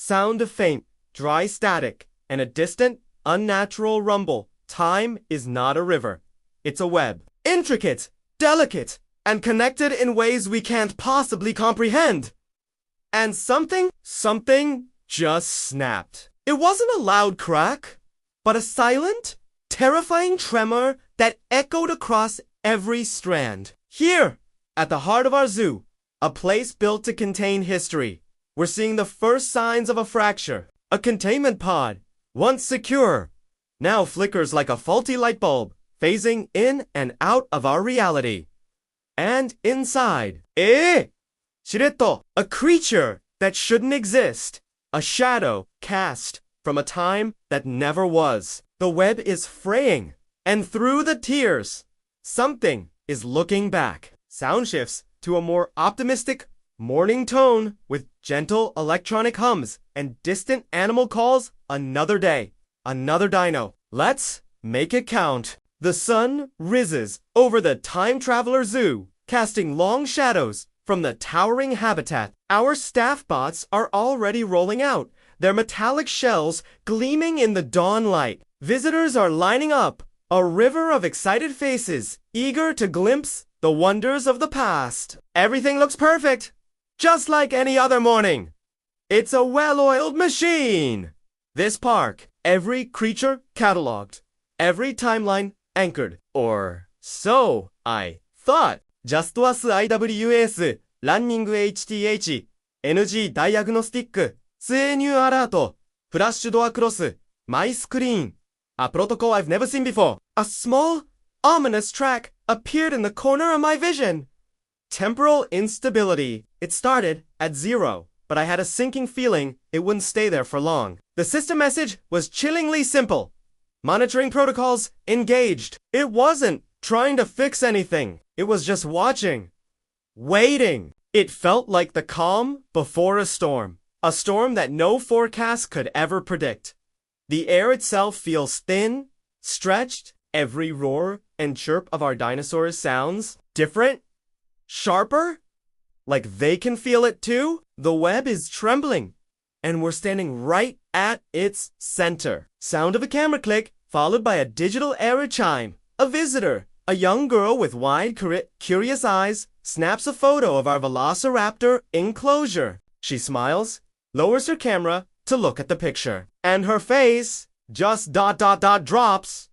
sound of faint, dry static, and a distant, unnatural rumble. Time is not a river. It's a web. Intricate, delicate, and connected in ways we can't possibly comprehend. And something just snapped. It wasn't a loud crack, but a silent, terrifying tremor that echoed across every strand. Here, at the heart of our zoo, a place built to contain history, we're seeing the first signs of a fracture. A containment pod, once secure, now flickers like a faulty light bulb, phasing in and out of our reality. And inside, shiretto, a creature that shouldn't exist, a shadow cast from a time that never was. The web is fraying, and through the tears, something is looking back. Sound shifts to a more optimistic, morning tone with gentle electronic hums and distant animal calls. Another day, another dino. Let's make it count. The sun rises over the time traveler zoo, casting long shadows from the towering habitat. Our staff bots are already rolling out, their metallic shells gleaming in the dawn light. Visitors are lining up, a river of excited faces, eager to glimpse the wonders of the past. Everything looks perfect, just like any other morning. It's a well-oiled machine. This park, every creature cataloged, every timeline anchored, or so I thought. Just was IWS, Running HTH, NG Diagnostic, new alert, flashed across my screen. A protocol I've never seen before. A small, ominous track appeared in the corner of my vision. Temporal instability. It started at 0, but I had a sinking feeling it wouldn't stay there for long. The system message was chillingly simple. Monitoring protocols engaged. It wasn't trying to fix anything. It was just watching. Waiting. It felt like the calm before a storm that no forecast could ever predict. The air itself feels thin, stretched. Every roar and chirp of our dinosaurs sounds different, sharper, like they can feel it too. The web is trembling, and we're standing right at its center. Sound of a camera click, followed by a digital error chime. A visitor, a young girl with wide, curious eyes, snaps a photo of our velociraptor enclosure. She smiles, lowers her camera to look at the picture, and her face just drops.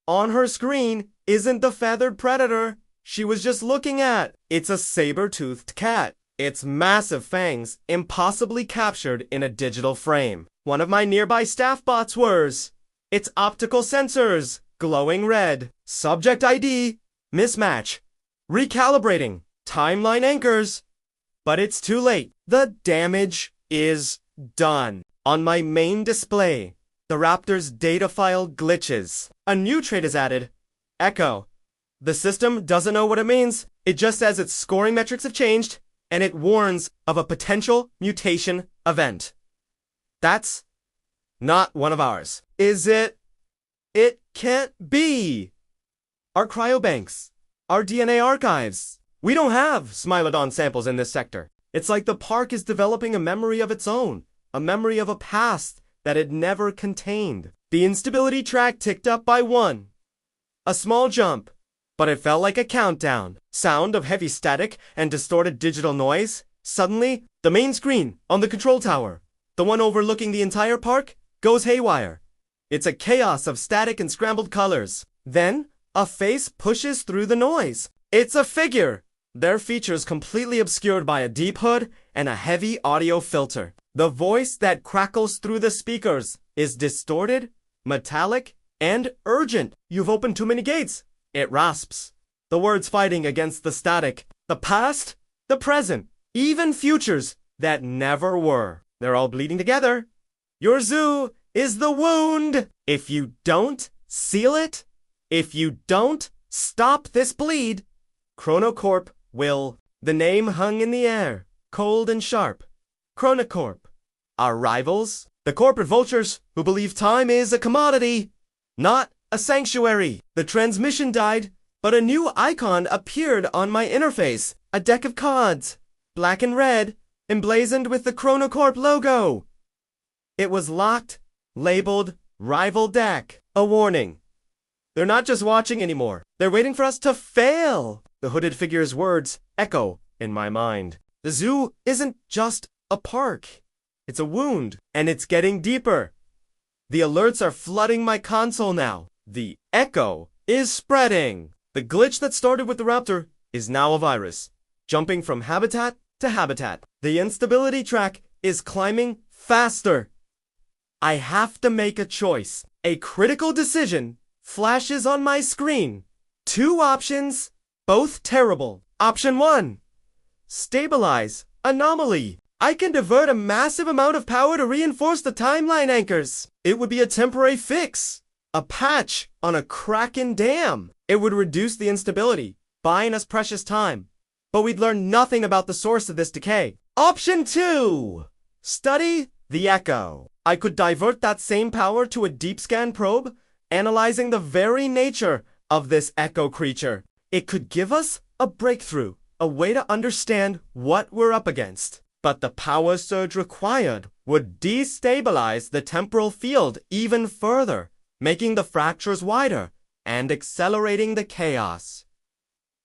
On her screen isn't the feathered predator she was just looking at. It's a saber-toothed cat. Its massive fangs impossibly captured in a digital frame. One of my nearby staff bots whirs. Its optical sensors glowing red. Subject ID mismatch. Recalibrating. Timeline anchors. But it's too late. The damage is done. On my main display, the raptor's data file glitches. A new trait is added. Echo. The system doesn't know what it means. It just says its scoring metrics have changed, and it warns of a potential mutation event. That's not one of ours. Is it? It can't be. Our cryobanks. Our DNA archives. We don't have Smilodon samples in this sector. It's like the park is developing a memory of its own. A memory of a past that it never contained. The instability track ticked up by 1. A small jump, but it felt like a countdown. Sound of heavy static and distorted digital noise. Suddenly, the main screen on the control tower, the one overlooking the entire park, goes haywire. It's a chaos of static and scrambled colors. Then, a face pushes through the noise. It's a figure, their features completely obscured by a deep hood and a heavy audio filter. The voice that crackles through the speakers is distorted, metallic, and urgent. You've opened too many gates. It rasps. The words fighting against the static. The past, the present, even futures that never were. They're all bleeding together. Your zoo is the wound. If you don't seal it, if you don't stop this bleed, Chronocorp will. The name hung in the air, cold and sharp. Chronocorp. Our rivals, the corporate vultures who believe time is a commodity, not a sanctuary. The transmission died, but a new icon appeared on my interface. A deck of cards, black and red, emblazoned with the Chronocorp logo. It was locked, labeled, rival deck. A warning. They're not just watching anymore. They're waiting for us to fail. The hooded figure's words echo in my mind. The zoo isn't just a park. It's a wound, and it's getting deeper. The alerts are flooding my console now. The echo is spreading. The glitch that started with the raptor is now a virus, jumping from habitat to habitat. The instability track is climbing faster. I have to make a choice. A critical decision flashes on my screen. Two options, both terrible. Option 1. Stabilize anomaly. I can divert a massive amount of power to reinforce the timeline anchors. It would be a temporary fix. A patch on a cracking dam. It would reduce the instability, buying us precious time. But we'd learn nothing about the source of this decay. Option 2. Study the echo. I could divert that same power to a deep scan probe, analyzing the very nature of this echo creature. It could give us a breakthrough, a way to understand what we're up against. But the power surge required would destabilize the temporal field even further, making the fractures wider and accelerating the chaos.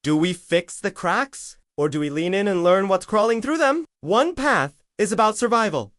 Do we fix the cracks, or do we lean in and learn what's crawling through them? One path is about survival.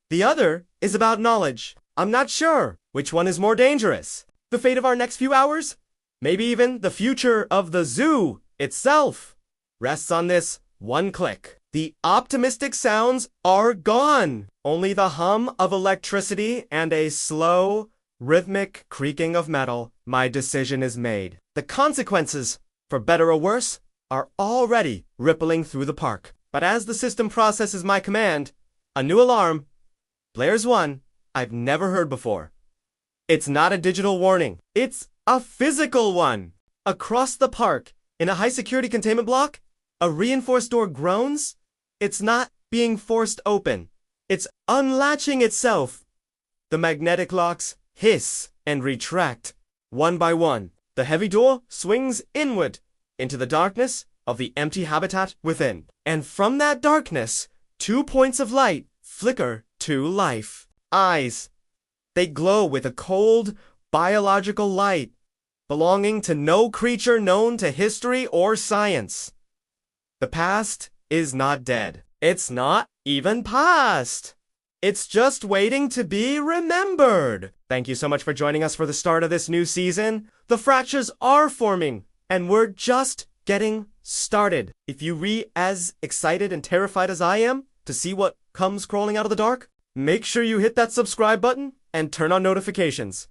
The other is about knowledge. I'm not sure which one is more dangerous. The fate of our next few hours, maybe even the future of the zoo itself, rests on this one click. The optimistic sounds are gone. Only the hum of electricity and a slow, rhythmic creaking of metal. My decision is made. The consequences, for better or worse, are already rippling through the park. But as the system processes my command, a new alarm blares, one I've never heard before. It's not a digital warning. It's a physical one. Across the park, in a high-security containment block, a reinforced door groans. It's not being forced open. It's unlatching itself. The magnetic locks hiss and retract, one by one. The heavy door swings inward into the darkness of the empty habitat within. And from that darkness, 2 points of light flicker to life. Eyes. They glow with a cold, biological light, belonging to no creature known to history or science. The past is not dead. It's not even past. It's just waiting to be remembered. Thank you so much for joining us for the start of this new season. The fractures are forming, and we're just getting started. If you're as excited and terrified as I am to see what comes crawling out of the dark, make sure you hit that subscribe button and turn on notifications.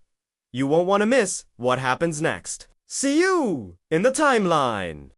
You won't want to miss what happens next. See you in the timeline.